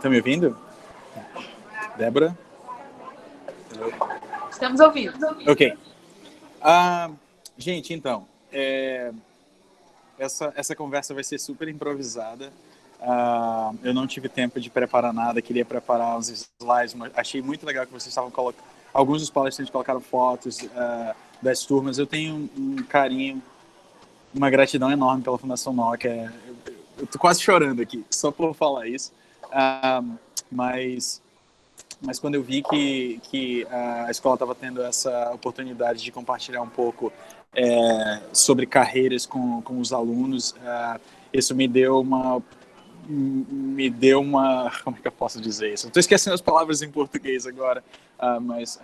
Tá me ouvindo? Débora? Estamos ouvindo. Ok. Gente, então, essa conversa vai ser super improvisada. Eu não tive tempo de preparar nada, queria preparar uns slides, mas achei muito legal que vocês estavam colocando. Alguns dos palestrantes colocaram fotos das turmas. Eu tenho um carinho, uma gratidão enorme pela Fundação Nokia. Eu tô quase chorando aqui, só por falar isso. Mas quando eu vi que a escola estava tendo essa oportunidade de compartilhar um pouco sobre carreiras com os alunos, isso me deu uma, como é que eu posso dizer isso? Estou esquecendo as palavras em português agora, mas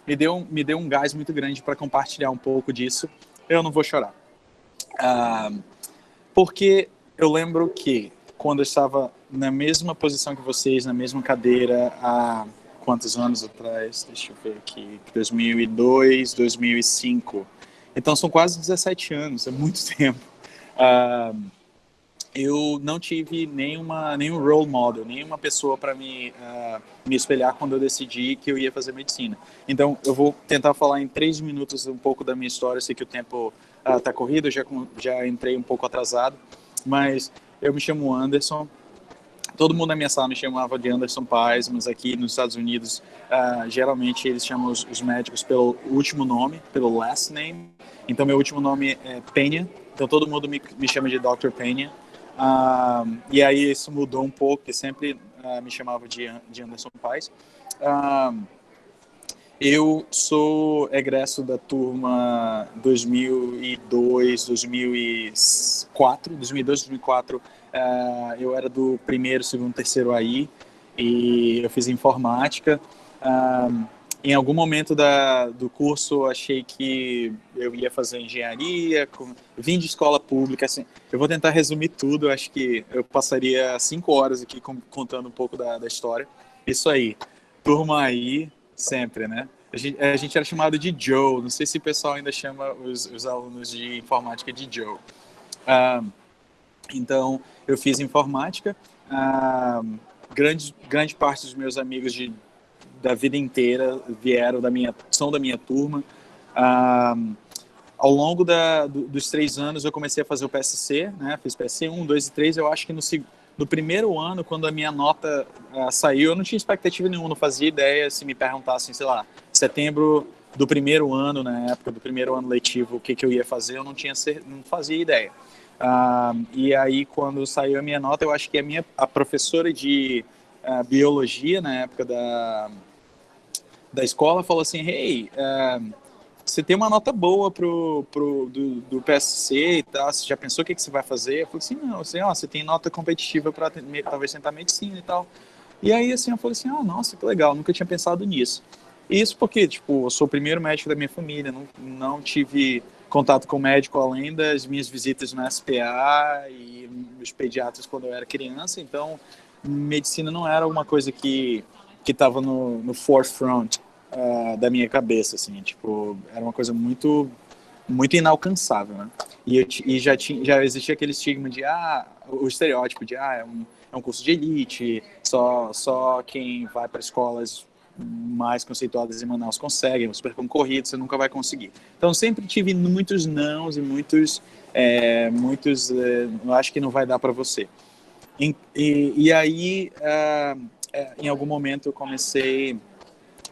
me deu um gás muito grande para compartilhar um pouco disso. Eu não vou chorar. Porque eu lembro que quando eu estava na mesma posição que vocês, na mesma cadeira, há quantos anos atrás? Deixa eu ver aqui, 2002, 2005. Então são quase 17 anos, é muito tempo. Eu não tive nenhum role model, nenhuma pessoa para me espelhar quando eu decidi que eu ia fazer medicina. Então, eu vou tentar falar em 3 minutos um pouco da minha história. Eu sei que o tempo está corrido, eu já entrei um pouco atrasado, mas eu me chamo Anderson. Todo mundo na minha sala me chamava de Anderson Paes, mas aqui nos Estados Unidos, geralmente eles chamam os médicos pelo último nome, pelo last name. Então, meu último nome é Penha, então todo mundo me chama de Dr. Penha. E aí isso mudou um pouco, porque sempre me chamava de Anderson Paes. Eu sou egresso da turma 2002, 2004. 2002, 2004, eu era do primeiro, segundo, terceiro AI, e eu fiz informática. Em algum momento do curso, achei que eu ia fazer engenharia, vim de escola pública. Assim, eu vou tentar resumir tudo, acho que eu passaria 5 horas aqui contando um pouco da história. Isso aí, turma aí, sempre, né? A gente era chamado de Joe, não sei se o pessoal ainda chama os alunos de informática de Joe. Então, eu fiz informática, grande parte dos meus amigos da vida inteira são da minha turma. Ao longo dos 3 anos, eu comecei a fazer o PSC, né? Fiz PSC 1, 2 e 3. Eu acho que no primeiro ano, quando a minha nota saiu, eu não tinha expectativa nenhuma, não fazia ideia. Se me perguntassem, sei lá, setembro do primeiro ano, na época do primeiro ano letivo, o que eu ia fazer, eu não fazia ideia. E aí, quando saiu a minha nota, eu acho que a professora de biologia, na época da escola, falou assim: hey, você tem uma nota boa do PSC e tal, você já pensou o que você vai fazer? Eu falei assim, não, assim, você tem nota competitiva para talvez tentar medicina e tal. E aí, assim, eu falei assim, nossa, que legal, nunca tinha pensado nisso. Isso porque, tipo, eu sou o primeiro médico da minha família, não tive contato com médico além das minhas visitas no SPA e os pediatras quando eu era criança, então medicina não era uma coisa que estava no forefront da minha cabeça, assim, tipo, era uma coisa muito inalcançável, né? E já existia aquele estigma de, o estereótipo de, é um curso de elite, só quem vai para escolas mais conceituadas em Manaus consegue, é um super concorrido, você nunca vai conseguir. Então, sempre tive muitos nãos e muitos eu acho que não vai dar para você. E aí, em algum momento, eu comecei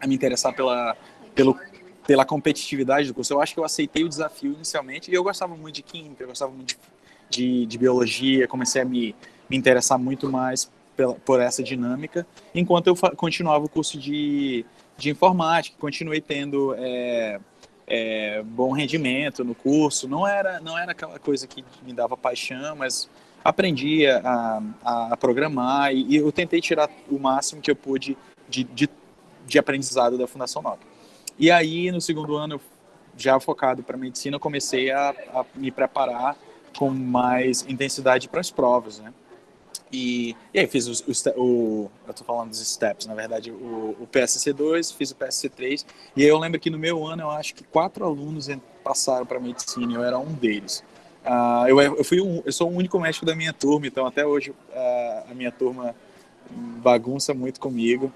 a me interessar pela competitividade do curso. Eu acho que eu aceitei o desafio inicialmente, e eu gostava muito de química, eu gostava muito de biologia, comecei a me interessar muito mais por essa dinâmica, enquanto eu continuava o curso de informática, continuei tendo bom rendimento no curso, não era aquela coisa que me dava paixão, mas aprendia a programar, e eu tentei tirar o máximo que eu pude de aprendizado da Fundação Nokia. E aí, no segundo ano, já focado para medicina, eu comecei a me preparar com mais intensidade para as provas, né? E aí fiz eu estou falando dos steps, na verdade, o PSC2, fiz o PSC3, e aí eu lembro que no meu ano, eu acho que 4 alunos passaram para medicina, eu era um deles. Eu sou o único médico da minha turma, então até hoje a minha turma bagunça muito comigo.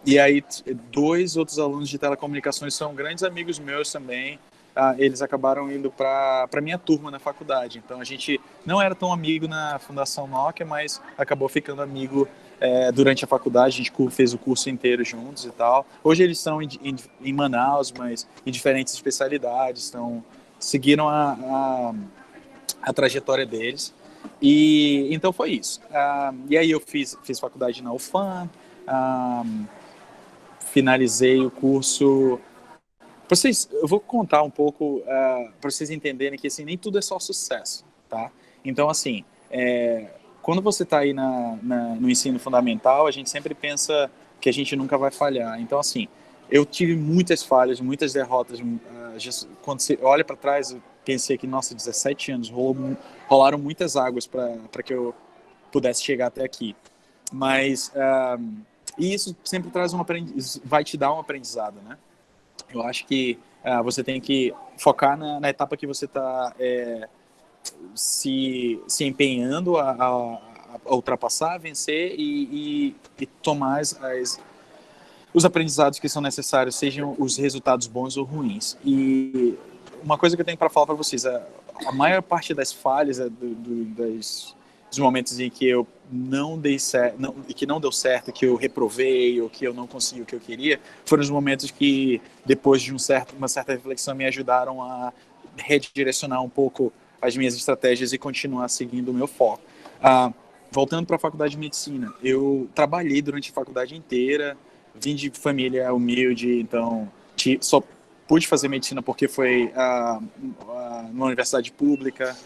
E aí, 2 outros alunos de telecomunicações são grandes amigos meus também. Eles acabaram indo para a minha turma na faculdade. Então, a gente não era tão amigo na Fundação Nokia, mas acabou ficando amigo durante a faculdade. A gente fez o curso inteiro juntos e tal. Hoje eles estão em Manaus, mas em diferentes especialidades. Então, seguiram a trajetória deles. E então foi isso. E aí eu fiz faculdade na UFAM, finalizei o curso. Eu vou contar um pouco para vocês entenderem que assim, nem tudo é só sucesso, tá? Então, assim, quando você está aí no ensino fundamental, a gente sempre pensa que a gente nunca vai falhar. Então, assim, eu tive muitas falhas, muitas derrotas. Quando você olha para trás, eu pensei que, nossa, 17 anos, rolaram muitas águas para que eu pudesse chegar até aqui. Mas e isso sempre vai te dar um aprendizado, né? Eu acho que você tem que focar na etapa que você está se empenhando a ultrapassar, a vencer e tomar os aprendizados que são necessários, sejam os resultados bons ou ruins. E uma coisa que eu tenho para falar para vocês, a maior parte das falhas, dos momentos em que eu não dei certo, que não deu certo, que eu reprovei ou que eu não consegui o que eu queria, foram os momentos que, depois de uma certa reflexão, me ajudaram a redirecionar um pouco as minhas estratégias e continuar seguindo o meu foco. Voltando para a faculdade de medicina, eu trabalhei durante a faculdade inteira, vim de família humilde, então só pude fazer medicina porque foi numa universidade pública.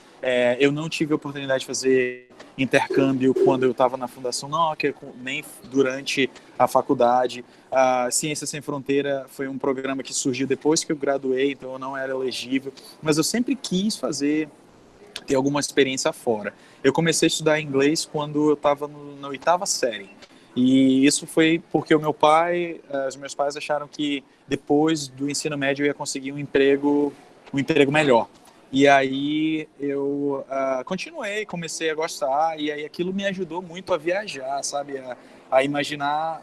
Eu não tive a oportunidade de fazer intercâmbio quando eu estava na Fundação Nokia, nem durante a faculdade. Ciências Sem Fronteira foi um programa que surgiu depois que eu graduei, então eu não era elegível, mas eu sempre quis ter alguma experiência fora. Eu comecei a estudar inglês quando eu estava na 8ª série. E isso foi porque os meus pais acharam que depois do ensino médio eu ia conseguir um emprego melhor. E aí eu continuei, comecei a gostar, e aí aquilo me ajudou muito a viajar, sabe? A imaginar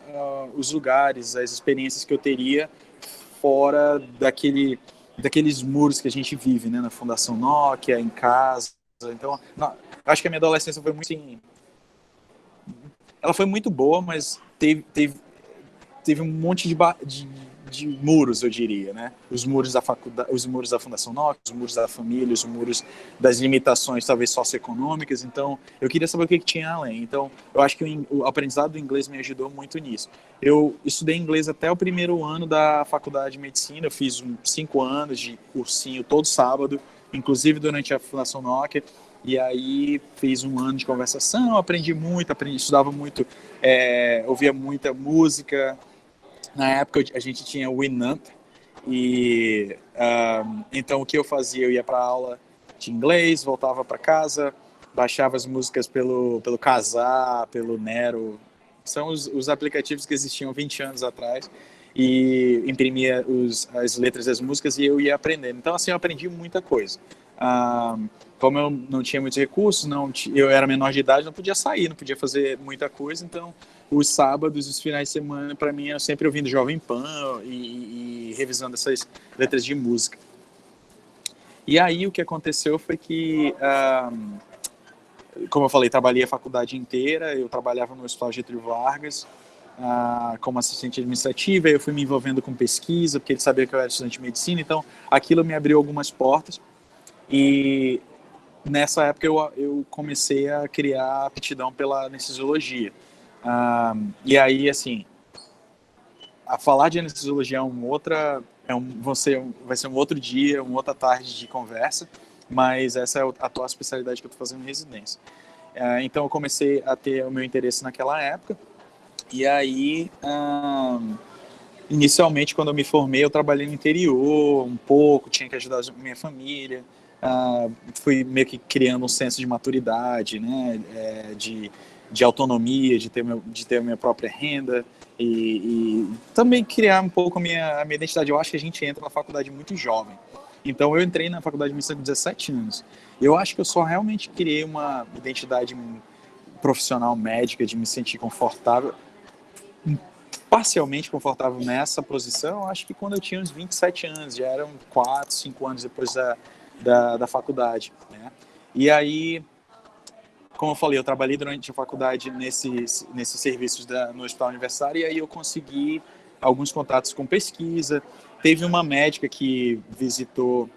os lugares, as experiências que eu teria fora daqueles muros que a gente vive, né? Na Fundação Nokia, em casa. Então, acho que a minha adolescência foi muito ela foi muito boa, mas teve um monte de muros, eu diria, né? Os muros da faculdade, os muros da Fundação Nokia, os muros da família, os muros das limitações, talvez socioeconômicas. Então, eu queria saber o que tinha além. Então, eu acho que o aprendizado do inglês me ajudou muito nisso. Eu estudei inglês até o primeiro ano da faculdade de medicina. Eu fiz 5 anos de cursinho todo sábado, inclusive durante a Fundação Nokia. E aí fiz 1 ano de conversação, aprendi muito, estudava muito, ouvia muita música. Na época a gente tinha o Winamp, e então o que eu fazia? Eu ia para aula de inglês, voltava para casa, baixava as músicas pelo Kazaa, pelo Nero, são os aplicativos que existiam 20 anos atrás, e imprimia as letras das músicas e eu ia aprendendo. Então assim, eu aprendi muita coisa. Como eu não tinha muitos recursos, eu era menor de idade, não podia sair, não podia fazer muita coisa, então os sábados, os finais de semana, para mim, eu sempre ouvindo Jovem Pan e revisando essas letras de música. E aí o que aconteceu foi que, como eu falei, trabalhei a faculdade inteira, eu trabalhava no Hospital Getúlio Vargas como assistente administrativa, eu fui me envolvendo com pesquisa, porque ele sabia que eu era estudante de medicina, então aquilo me abriu algumas portas. E nessa época eu comecei a criar aptidão pela anestesiologia. E aí, assim, a falar de anestesiologia vai ser um outro dia, uma outra tarde de conversa, mas essa é a atual especialidade que eu estou fazendo em residência. Então eu comecei a ter o meu interesse naquela época, e aí, inicialmente, quando eu me formei, eu trabalhei no interior um pouco, tinha que ajudar a minha família, fui meio que criando um senso de maturidade, né, de autonomia, de ter a minha própria renda e também criar um pouco a minha identidade. Eu acho que a gente entra na faculdade muito jovem. Então, eu entrei na faculdade de medicina com 17 anos. Eu acho que eu só realmente criei uma identidade profissional médica, de me sentir confortável, parcialmente confortável nessa posição, acho que quando eu tinha uns 27 anos, já eram 4, 5 anos depois da faculdade, né? E aí, como eu falei, eu trabalhei durante a faculdade nesses serviços no hospital universitário, e aí eu consegui alguns contatos com pesquisa. Teve uma médica que visitou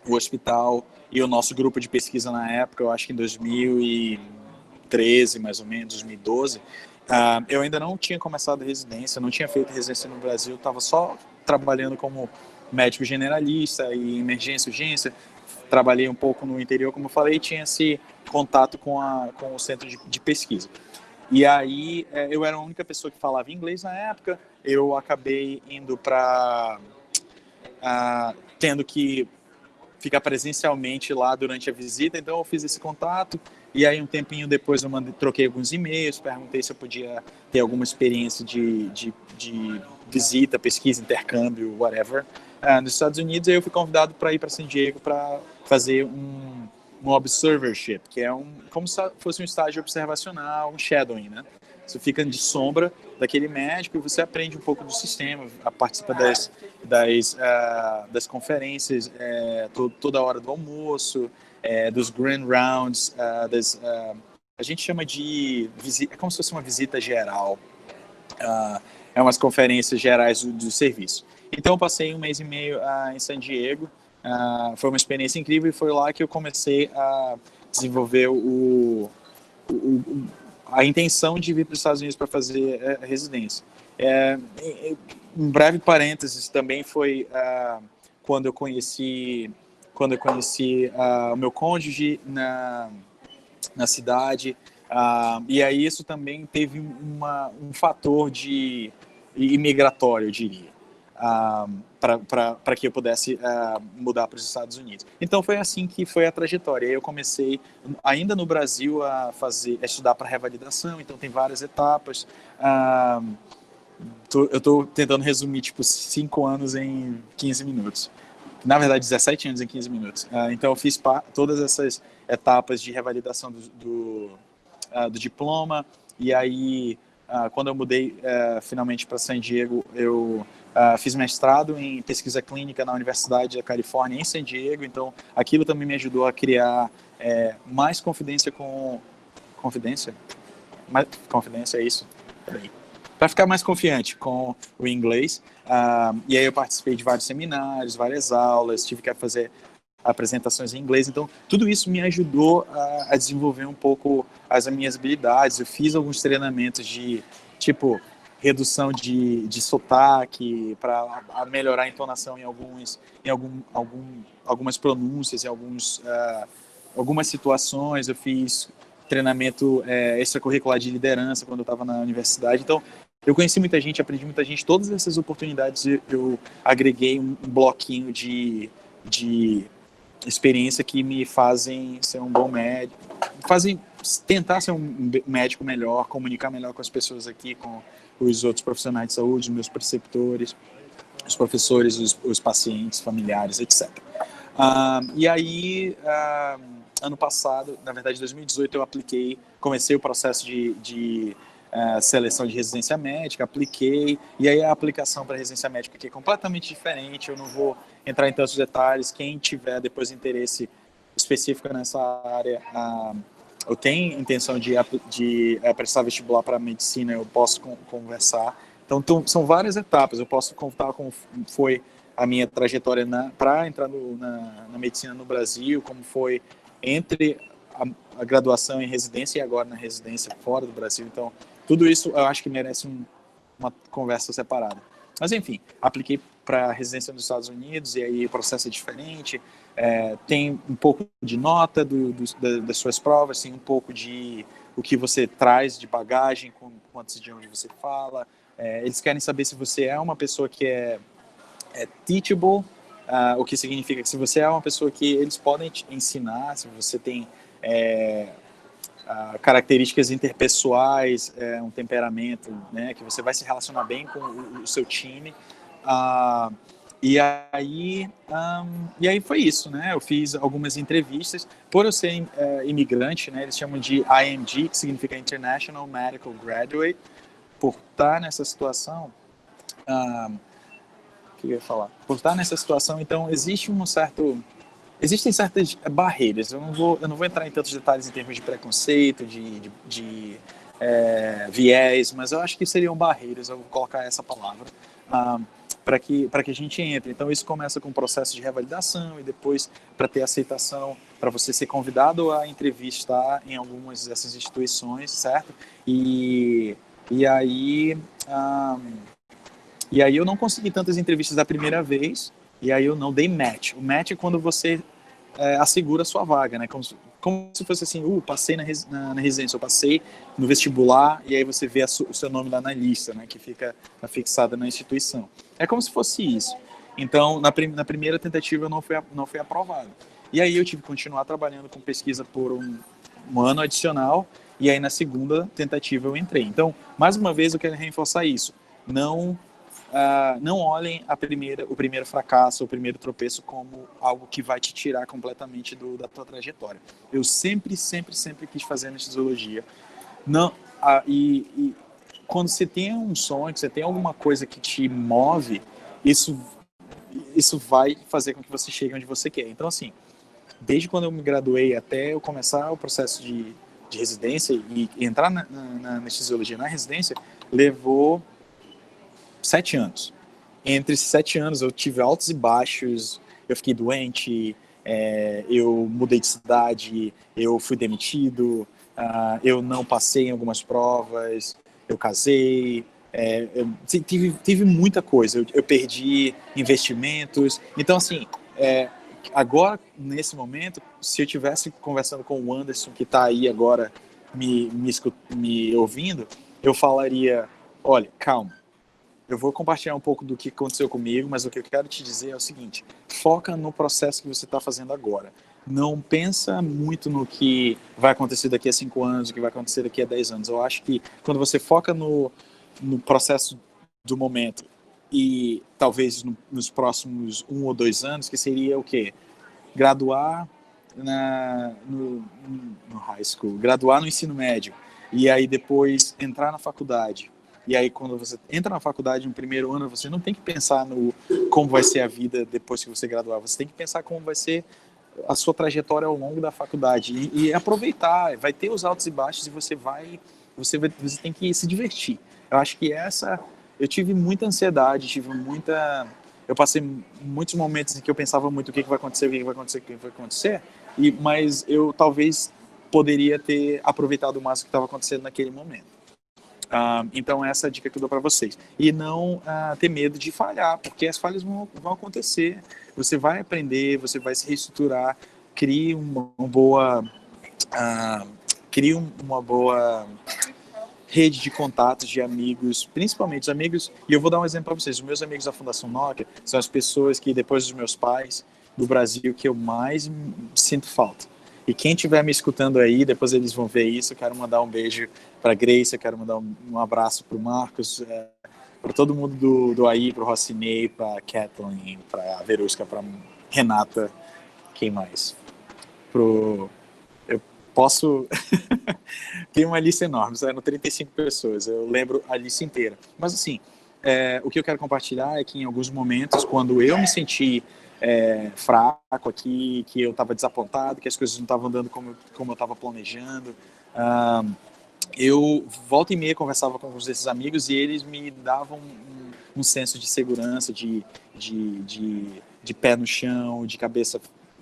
o hospital e o nosso grupo de pesquisa na época, eu acho que em 2013, mais ou menos, 2012. Eu ainda não tinha começado a residência, não tinha feito residência no Brasil, estava só trabalhando como médico generalista e emergência, urgência. Trabalhei um pouco no interior, como eu falei, e tinha esse contato com o centro de pesquisa. E aí eu era a única pessoa que falava inglês na época, eu acabei indo para... tendo que ficar presencialmente lá durante a visita, então eu fiz esse contato, e aí um tempinho depois eu troquei alguns e-mails, perguntei se eu podia ter alguma experiência de visita, pesquisa, intercâmbio, whatever, nos Estados Unidos. Aí eu fui convidado para ir para San Diego para fazer um observership, que é como se fosse um estágio observacional, um shadowing, né? Você fica de sombra daquele médico e você aprende um pouco do sistema, participa das conferências toda hora do almoço, dos grand rounds, a gente chama de visita, é como se fosse uma visita geral, é umas conferências gerais do serviço. Então eu passei 1 mês e meio em San Diego, foi uma experiência incrível, e foi lá que eu comecei a desenvolver a intenção de vir para os Estados Unidos para fazer a residência. Um breve parênteses, também foi quando eu conheci o meu cônjuge na cidade, e aí isso também teve um fator de imigratório, eu diria, para que eu pudesse mudar para os Estados Unidos. Então foi assim que foi a trajetória. Eu comecei ainda no Brasil a estudar para revalidação, então tem várias etapas. Eu estou tentando resumir 5 anos em 15 minutos. Na verdade, 17 anos em 15 minutos. Então eu fiz todas essas etapas de revalidação do diploma, e aí quando eu mudei finalmente para San Diego, eu fiz mestrado em pesquisa clínica na Universidade da Califórnia em San Diego. Então aquilo também me ajudou a criar mais confidência é isso? Para ficar mais confiante com o inglês. E aí eu participei de vários seminários, várias aulas, tive que fazer apresentações em inglês. Então tudo isso me ajudou a desenvolver um pouco as minhas habilidades. Eu fiz alguns treinamentos de redução de sotaque, para melhorar a entonação em algumas pronúncias, em algumas situações. Eu fiz treinamento extracurricular de liderança quando eu estava na universidade. Então eu conheci muita gente, aprendi muita gente. Todas essas oportunidades eu agreguei um bloquinho de experiência que me fazem ser um bom médico, fazem tentar ser um médico melhor, comunicar melhor com as pessoas aqui, com os outros profissionais de saúde, meus preceptores, os professores, os pacientes, familiares, etc. E aí, ano passado, na verdade, em 2018, eu comecei o processo de seleção de residência médica, apliquei, e aí a aplicação para residência médica aqui é completamente diferente. Eu não vou entrar em tantos detalhes. Quem tiver depois interesse específico nessa área, eu tenho intenção de prestar vestibular para medicina, eu posso conversar. Então são várias etapas. Eu posso contar como foi a minha trajetória para entrar na medicina no Brasil, como foi entre a graduação em residência e agora na residência fora do Brasil. Então tudo isso eu acho que merece uma conversa separada. Mas enfim, apliquei para residência nos Estados Unidos, e aí o processo é diferente. Tem um pouco de nota das suas provas, tem um pouco de o que você traz de bagagem, com quantos idiomas você fala. Eles querem saber se você é uma pessoa que é teachable, o que significa que se você é uma pessoa que eles podem te ensinar, se você tem características interpessoais, um temperamento, né, que você vai se relacionar bem com o seu time. E aí, e aí foi isso, né? Eu fiz algumas entrevistas. Por eu ser imigrante, né? Eles chamam de IMG, que significa International Medical Graduate. Por estar nessa situação, o que eu ia falar? Por estar nessa situação, então existem certas barreiras. Eu não vou entrar em tantos detalhes em termos de preconceito, de viés, mas eu acho que seriam barreiras. Eu vou colocar essa palavra. Para que a gente entre. Então, isso começa com um processo de revalidação e depois para ter aceitação, para você ser convidado a entrevistar em algumas dessas instituições, certo? E aí, e aí eu não consegui tantas entrevistas da primeira vez, e aí eu não dei match. O match é quando você assegura a sua vaga, né? Como se fosse assim, passei na residência, eu passei no vestibular, e aí você vê o seu nome lá na lista, né? Que fica fixada na instituição. É como se fosse isso. Então, na primeira tentativa eu não fui aprovado. E aí eu tive que continuar trabalhando com pesquisa por um ano adicional, e aí na segunda tentativa eu entrei. Então, mais uma vez eu quero reforçar isso. Não olhem o primeiro fracasso, o primeiro tropeço como algo que vai te tirar completamente da tua trajetória. Eu sempre quis fazer anestesiologia. Não, e quando você tem um sonho, você tem alguma coisa que te move, isso vai fazer com que você chegue onde você quer. Então, assim, desde quando eu me graduei até eu começar o processo de residência e entrar na anestesiologia na residência, levou 7 anos. Entre esses 7 anos eu tive altos e baixos, eu fiquei doente, eu mudei de cidade, eu fui demitido, eu não passei em algumas provas, eu casei, tive muita coisa, eu perdi investimentos. Então, assim, agora, nesse momento, se eu estivesse conversando com o Anderson, que está aí agora me ouvindo, eu falaria, olha, calma, eu vou compartilhar um pouco do que aconteceu comigo, mas o que eu quero te dizer é o seguinte: foca no processo que você está fazendo agora. Não pensa muito no que vai acontecer daqui a 5 anos, o que vai acontecer daqui a 10 anos. Eu acho que quando você foca no processo do momento e talvez nos próximos 1 ou 2 anos, que seria o quê? Graduar no high school, graduar no ensino médio, e aí depois entrar na faculdade. E aí, quando você entra na faculdade no primeiro ano, você não tem que pensar no como vai ser a vida depois que você graduar. Você tem que pensar como vai ser a sua trajetória ao longo da faculdade e aproveitar. Vai ter os altos e baixos e você tem que se divertir. Eu acho que eu tive muita ansiedade, eu passei muitos momentos em que eu pensava muito o que vai acontecer, o que vai acontecer, o que vai acontecer, mas eu talvez poderia ter aproveitado o máximo que estava acontecendo naquele momento. Então essa é a dica que eu dou para vocês. E não ter medo de falhar, porque as falhas vão acontecer. Você vai aprender, você vai se reestruturar, crie uma boa rede de contatos, de amigos, principalmente os amigos. E eu vou dar um exemplo para vocês. Os meus amigos da Fundação Nokia são as pessoas que, depois dos meus pais, do Brasil, que eu mais sinto falta. E quem estiver me escutando aí, depois eles vão ver isso. Eu quero mandar um beijo para a Grace, eu quero mandar um abraço para o Marcos, para todo mundo do AI, para o Rocinei, para a Kathleen, para a Verusca, para a Renata, quem mais? Eu posso... Tem uma lista enorme, eram 35 pessoas, eu lembro a lista inteira. Mas assim, o que eu quero compartilhar é que em alguns momentos, quando eu me senti fraco aqui, que eu estava desapontado, que as coisas não estavam andando como eu estava planejando, eu volta e meia conversava com alguns desses amigos e eles me davam um senso de segurança, de pé no chão, de cabeça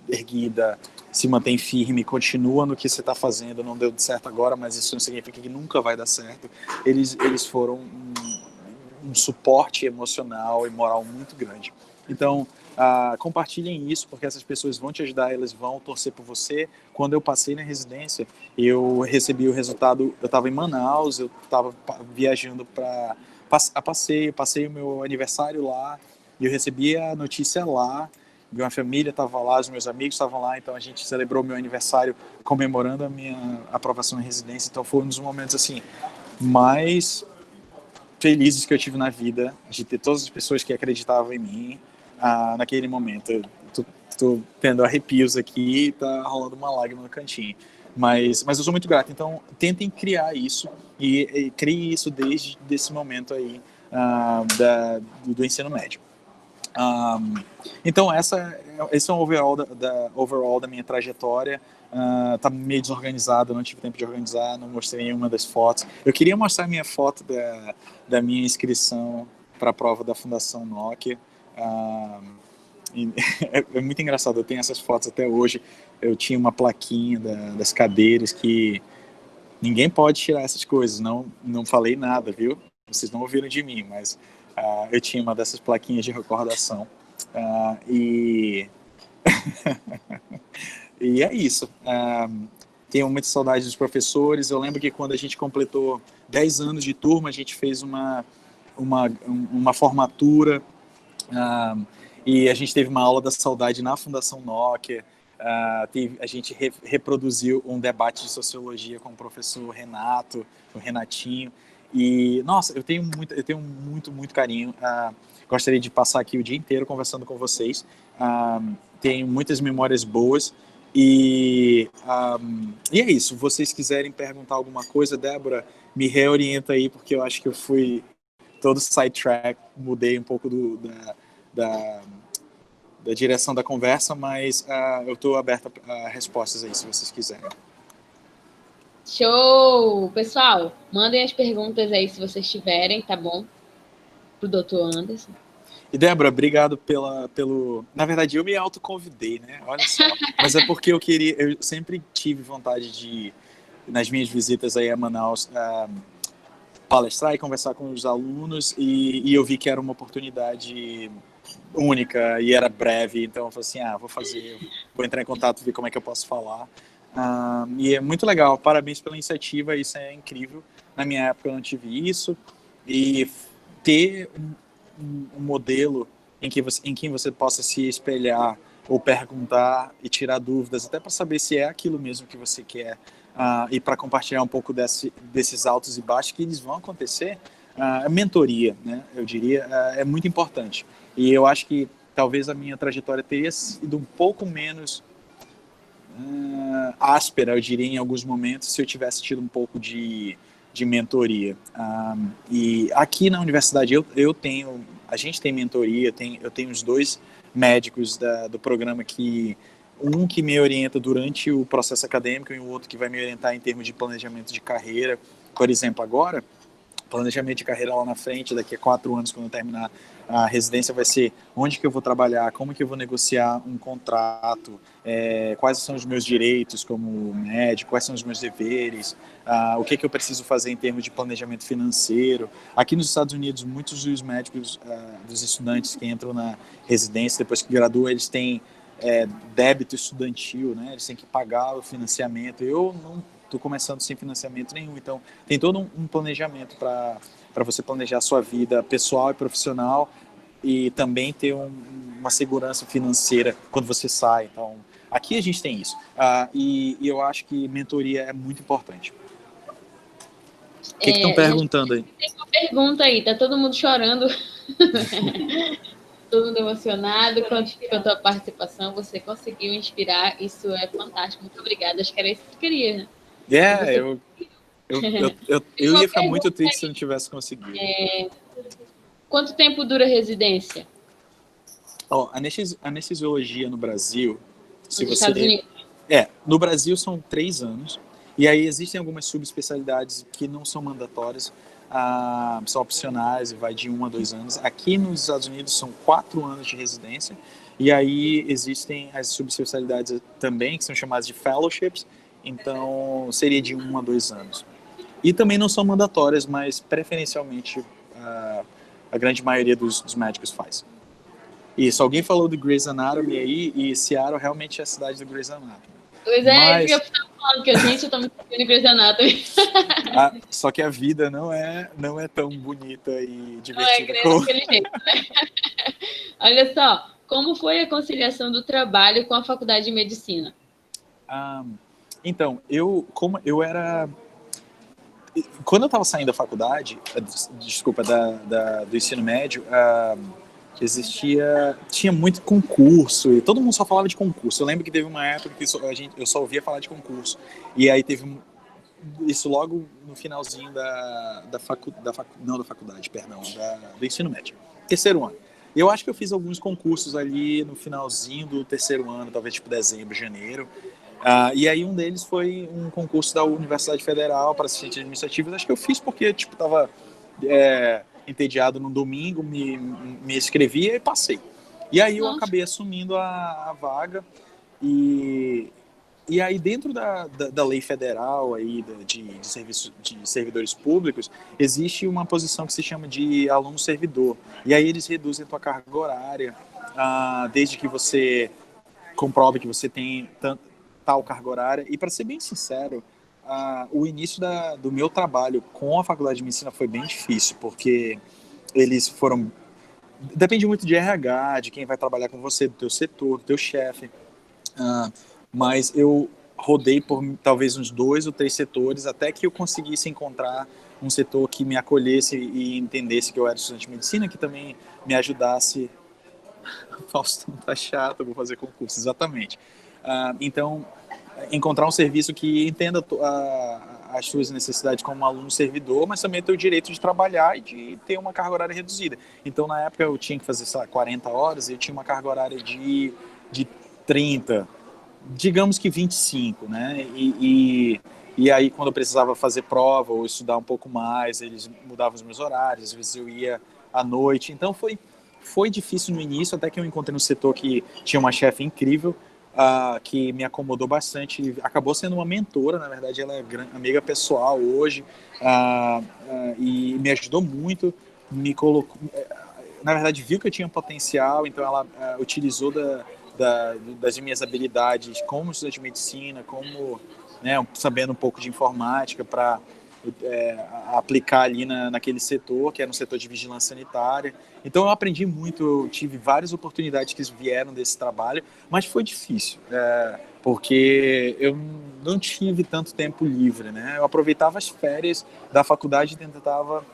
erguida, se mantém firme, continua no que você está fazendo, não deu certo agora, mas isso não significa que nunca vai dar certo. Eles foram um suporte emocional e moral muito grande. Então, compartilhem isso, porque essas pessoas vão te ajudar, elas vão torcer por você. Quando eu passei na residência, eu recebi o resultado, eu estava em Manaus, eu estava viajando para passeio, passei o meu aniversário lá, e eu recebi a notícia lá, minha família estava lá, os meus amigos estavam lá, então a gente celebrou meu aniversário comemorando a minha aprovação em residência. Então foi um dos momentos assim mais felizes que eu tive na vida, de ter todas as pessoas que acreditavam em mim, naquele momento. Eu tô tendo arrepios aqui e tá rolando uma lágrima no cantinho. Mas eu sou muito grato. Então, tentem criar isso e crie isso desde esse momento aí do ensino médio. Então, esse é um overall da minha trajetória. Tá meio desorganizado, não tive tempo de organizar, não mostrei nenhuma das fotos. Eu queria mostrar minha foto da minha inscrição para a prova da Fundação Nokia. É muito engraçado, eu tenho essas fotos até hoje. Eu tinha uma plaquinha das cadeiras que ninguém pode tirar essas coisas, não falei nada, viu? Vocês não ouviram de mim, mas eu tinha uma dessas plaquinhas de recordação. E e é isso. Tenho muita saudade dos professores. Eu lembro que quando a gente completou 10 anos de turma, a gente fez uma formatura, e a gente teve uma aula da saudade na Fundação Nokia. A gente reproduziu um debate de sociologia com o professor Renato, o Renatinho. E, nossa, eu tenho muito carinho. Gostaria de passar aqui o dia inteiro conversando com vocês. Tenho muitas memórias boas. E é isso. Se vocês quiserem perguntar alguma coisa, Débora, me reorienta aí, porque eu acho que eu fui todo sidetrack, mudei um pouco da direção da conversa, mas eu estou aberta a respostas aí, se vocês quiserem. Show! Pessoal, mandem as perguntas aí se vocês tiverem, tá bom? Pro Dr. Anderson. E, Débora, obrigado pelo... Na verdade, eu me autoconvidei, né? Olha só. Mas é porque eu sempre tive vontade de, nas minhas visitas aí a Manaus, palestrar e conversar com os alunos, e eu vi que era uma oportunidade única e era breve, então eu falei assim, vou entrar em contato, ver como é que eu posso falar. E é muito legal, parabéns pela iniciativa, isso é incrível. Na minha época eu não tive isso, e ter um modelo em quem você possa se espelhar ou perguntar e tirar dúvidas, até para saber se é aquilo mesmo que você quer, e para compartilhar um pouco desses altos e baixos que eles vão acontecer. A mentoria, né, eu diria, é muito importante. E eu acho que talvez a minha trajetória teria sido um pouco menos áspera, eu diria, em alguns momentos, se eu tivesse tido um pouco de mentoria. E aqui na universidade a gente tem mentoria, eu tenho os 2 médicos do programa um que me orienta durante o processo acadêmico e o outro que vai me orientar em termos de planejamento de carreira. Por exemplo, agora, planejamento de carreira lá na frente, daqui a 4 anos, quando eu terminar a residência, vai ser onde que eu vou trabalhar, como que eu vou negociar um contrato, quais são os meus direitos como médico, quais são os meus deveres, o que eu preciso fazer em termos de planejamento financeiro. Aqui nos Estados Unidos, muitos dos médicos, dos estudantes que entram na residência, depois que graduam, eles têm débito estudantil, né? Eles têm que pagar o financiamento. Eu não estou começando sem financiamento nenhum, então tem todo um planejamento para você planejar a sua vida pessoal e profissional, e também ter uma segurança financeira quando você sai. Então, aqui a gente tem isso, e eu acho que mentoria é muito importante. O que estão perguntando aí? Tem uma pergunta aí, tá todo mundo chorando. Todo mundo emocionado com a tua participação, você conseguiu inspirar, isso é fantástico, muito obrigada, acho que era isso que tu queria, né? Eu ia ficar muito triste se eu não tivesse conseguido. Quanto tempo dura a residência? Anestesiologia no Brasil, Estados Unidos. No Brasil são 3 anos, e aí existem algumas subespecialidades que não são mandatórias, são opcionais e vai de 1 a 2 anos. Aqui nos Estados Unidos são 4 anos de residência, e aí existem as subespecialidades também, que são chamadas de fellowships, então seria de 1 a 2 anos. E também não são mandatórias, mas preferencialmente a grande maioria dos médicos faz. Isso, alguém falou do Grey's Anatomy aí, e Seattle realmente é a cidade do Grey's Anatomy. Pois é, isso que eu estava falando, que a gente tá muito de Grey's Anatomy. Só que a vida não é tão bonita e divertida daquele jeito, né? Olha só, como foi a conciliação do trabalho com a faculdade de medicina? Então, quando eu estava saindo da faculdade, desculpa, do ensino médio, tinha muito concurso, e todo mundo só falava de concurso. Eu lembro que teve uma época que eu só ouvia falar de concurso. E aí teve isso logo no finalzinho não da faculdade, perdão, do ensino médio. Terceiro ano. Eu acho que eu fiz alguns concursos ali no finalzinho do terceiro ano, talvez tipo dezembro, janeiro. E aí um deles foi um concurso da Universidade Federal para assistente administrativo. Acho que eu fiz porque tipo estava entediado no domingo, me inscrevi e passei. E aí eu acabei assumindo a vaga e aí dentro da lei federal aí de servidores públicos existe uma posição que se chama de aluno servidor. E aí eles reduzem a tua carga horária desde que você comprove que você tem tal carga horária. E para ser bem sincero, o início do meu trabalho com a faculdade de medicina foi bem difícil, porque eles foram... Depende muito de RH, de quem vai trabalhar com você, do teu setor, do teu chefe. Mas eu rodei por talvez uns 2 ou 3 setores até que eu conseguisse encontrar um setor que me acolhesse e entendesse que eu era estudante de medicina, que também me ajudasse... Faustão tá chato, eu vou fazer concurso, exatamente. Então, encontrar um serviço que entenda as suas necessidades como aluno servidor, mas também ter o direito de trabalhar e de ter uma carga horária reduzida. Então, na época, eu tinha que fazer, sei lá, 40 horas, e eu tinha uma carga horária de 30, digamos que 25, né? E aí, quando eu precisava fazer prova ou estudar um pouco mais, eles mudavam os meus horários, às vezes eu ia à noite. Então, foi difícil no início, até que eu encontrei um setor que tinha uma chefe incrível, que me acomodou bastante, acabou sendo uma mentora, na verdade ela é amiga pessoal hoje, e me ajudou muito, me colocou, na verdade viu que eu tinha potencial, então ela utilizou das minhas habilidades como estudante de medicina, como, né, sabendo um pouco de informática para aplicar ali naquele setor, que era um setor de vigilância sanitária. Então eu aprendi muito, eu tive várias oportunidades que vieram desse trabalho, mas foi difícil, porque eu não tive tanto tempo livre, né? Eu aproveitava as férias da faculdade e tentava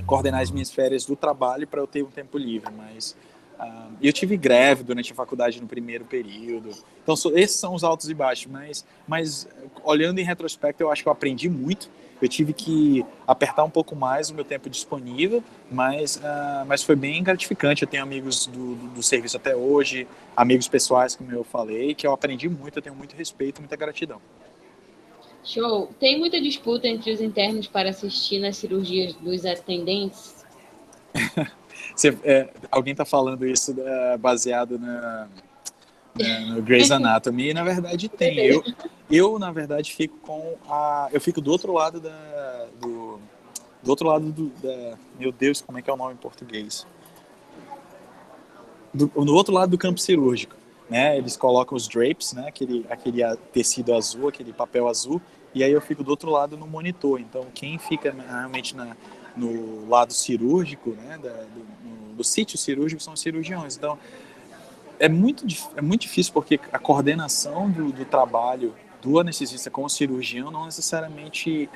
coordenar as minhas férias do trabalho para eu ter um tempo livre, mas eu tive greve durante a faculdade no primeiro período. Então esses são os altos e baixos, mas olhando em retrospecto eu acho que eu aprendi muito. Eu tive que apertar um pouco mais o meu tempo disponível, mas foi bem gratificante. Eu tenho amigos do serviço até hoje, amigos pessoais, como eu falei, que eu aprendi muito, eu tenho muito respeito, muita gratidão. Show. Tem muita disputa entre os internos para assistir nas cirurgias dos atendentes? Alguém está falando isso baseado no Grey's Anatomy, e na verdade tem. Eu na verdade fico eu fico do outro lado do outro lado meu Deus, como é que é o nome em português? No outro lado do campo cirúrgico, né? Eles colocam os drapes, né? Aquele tecido azul, aquele papel azul, e aí eu fico do outro lado no monitor. Então quem fica realmente no lado cirúrgico, né? Do sítio cirúrgico são os cirurgiões. Então é muito difícil porque a coordenação do trabalho do anestesista com o cirurgião não necessariamente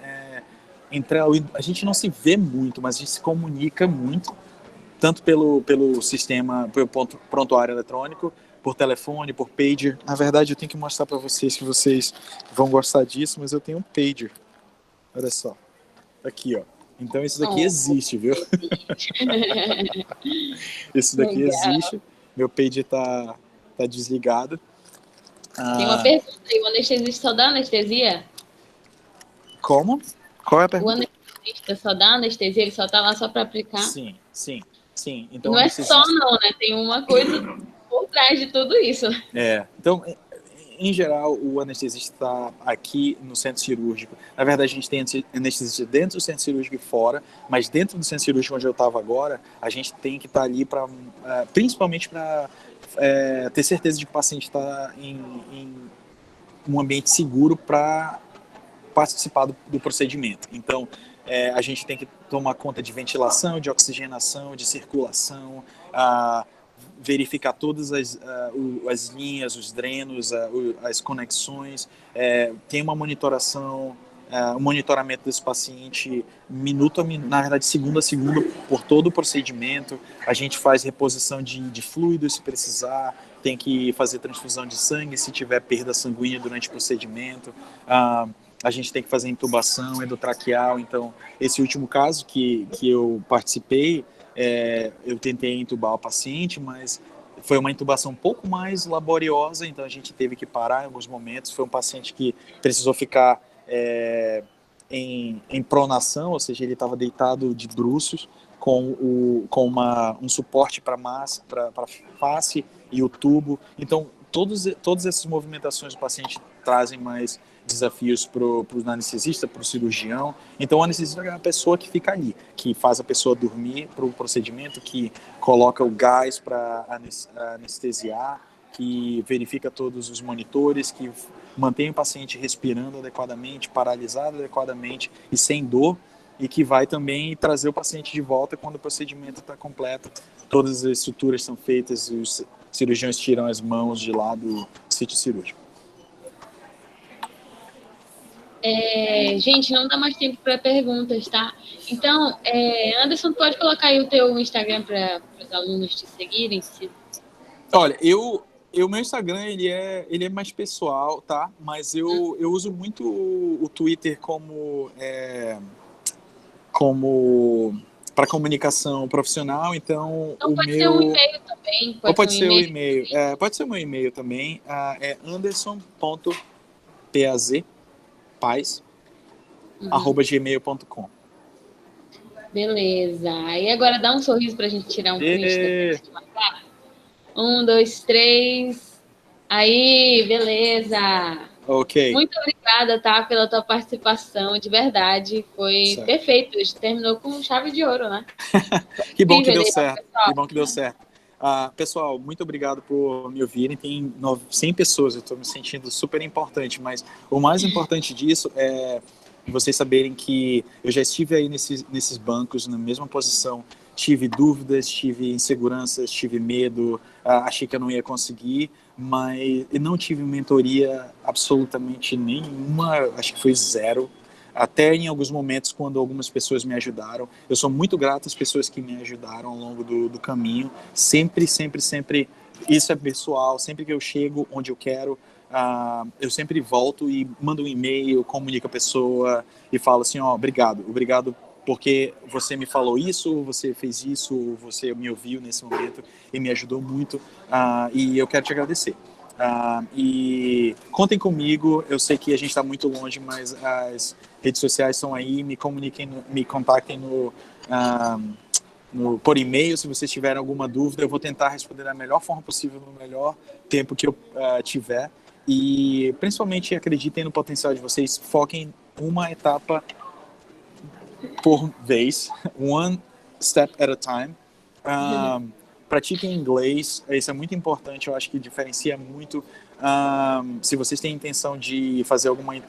a gente não se vê muito, mas a gente se comunica muito, tanto pelo sistema, pelo prontuário eletrônico, por telefone, por pager. Na verdade, eu tenho que mostrar para vocês que vocês vão gostar disso, mas eu tenho um pager. Olha só. Aqui, ó. Então, isso daqui existe, viu? Isso daqui existe. Meu pager tá desligado. Tem uma pergunta aí. O anestesista só dá anestesia? Como? Qual é a pergunta? O anestesista só dá anestesia? Ele só tá lá só para aplicar? Sim. Então, não é só não, né? Tem uma coisa por trás de tudo isso. Então, em geral, o anestesista está aqui no centro cirúrgico. Na verdade, a gente tem anestesista dentro do centro cirúrgico e fora, mas dentro do centro cirúrgico onde eu estava agora, a gente tem que estar ali principalmente para ter certeza de que o paciente está em um ambiente seguro para participar do procedimento. Então, a gente tem que tomar conta de ventilação, de oxigenação, de circulação, verificar todas as linhas, os drenos, as conexões, tem uma monitoração o monitoramento desse paciente minuto a minuto, na verdade, segundo a segundo, por todo o procedimento. A gente faz reposição de fluidos se precisar, tem que fazer transfusão de sangue se tiver perda sanguínea durante o procedimento. A gente tem que fazer intubação endotraqueal. Então, esse último caso que eu participei, eu tentei intubar o paciente, mas foi uma intubação um pouco mais laboriosa, então a gente teve que parar em alguns momentos. Foi um paciente que precisou ficar em pronação, ou seja, ele estava deitado de bruços com um suporte para face e o tubo. Então, todas essas movimentações do paciente trazem mais desafios para o anestesista, para o cirurgião. Então, o anestesista é a pessoa que fica ali, que faz a pessoa dormir para o procedimento, que coloca o gás para anestesiar, que verifica todos os monitores, que mantém o paciente respirando adequadamente, paralisado adequadamente e sem dor, e que vai também trazer o paciente de volta quando o procedimento está completo. Todas as estruturas são feitas, os cirurgiões tiram as mãos de lá do sítio cirúrgico. Gente, não dá mais tempo para perguntas, tá? Então, Anderson, pode colocar aí o teu Instagram para os alunos te seguirem? Olha, o meu Instagram ele é mais pessoal, tá? Mas eu uso muito o Twitter como para comunicação profissional. Então pode ser um e-mail também. Pode ser o e-mail. Pode ser o meu e-mail também. É anderson.paz@gmail.com. Beleza. E agora dá um sorriso pra gente tirar um print do marcar. 1, 2, 3. Aí, beleza. Ok. Muito obrigada, tá, pela tua participação, de verdade. Foi perfeito. A gente terminou com chave de ouro, né? Que bom que deu certo. Que bom que deu certo. Pessoal, muito obrigado por me ouvirem. Tem 100 pessoas, eu estou me sentindo super importante, mas o mais importante disso é vocês saberem que eu já estive aí nesses bancos, na mesma posição. Tive dúvidas, tive inseguranças, tive medo, achei que eu não ia conseguir, mas eu não tive mentoria absolutamente nenhuma, acho que foi zero. Até em alguns momentos, quando algumas pessoas me ajudaram. Eu sou muito grato às pessoas que me ajudaram ao longo do caminho. Sempre, sempre, sempre, isso é pessoal. Sempre que eu chego onde eu quero, eu sempre volto e mando um e-mail, comunico a pessoa e falo assim, obrigado porque você me falou isso, você fez isso, você me ouviu nesse momento e me ajudou muito, e eu quero te agradecer. E contem comigo, eu sei que a gente está muito longe, mas as redes sociais estão aí, me contactem por e-mail, se vocês tiverem alguma dúvida, eu vou tentar responder da melhor forma possível, no melhor tempo que eu tiver, e principalmente acreditem no potencial de vocês, foquem uma etapa por vez, one step at a time. Pratiquem inglês, isso é muito importante, eu acho que diferencia muito. Se vocês têm intenção de fazer alguma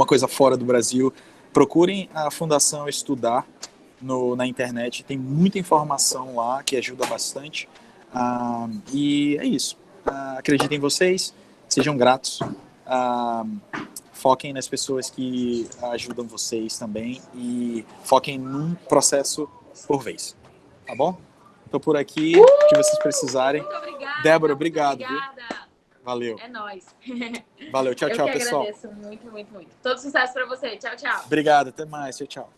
coisa fora do Brasil, procurem a Fundação Estudar na internet, tem muita informação lá que ajuda bastante. E é isso. Acreditem em vocês, sejam gratos. Foquem nas pessoas que ajudam vocês também e foquem num processo por vez, tá bom? Estou por aqui, o que vocês precisarem. Muito obrigada. Débora, obrigado. Obrigada. Viu? Valeu. É nóis. Valeu, tchau, pessoal. Eu que agradeço muito, muito, muito. Todo sucesso para você. Tchau, tchau. Obrigado, até mais. Tchau, tchau.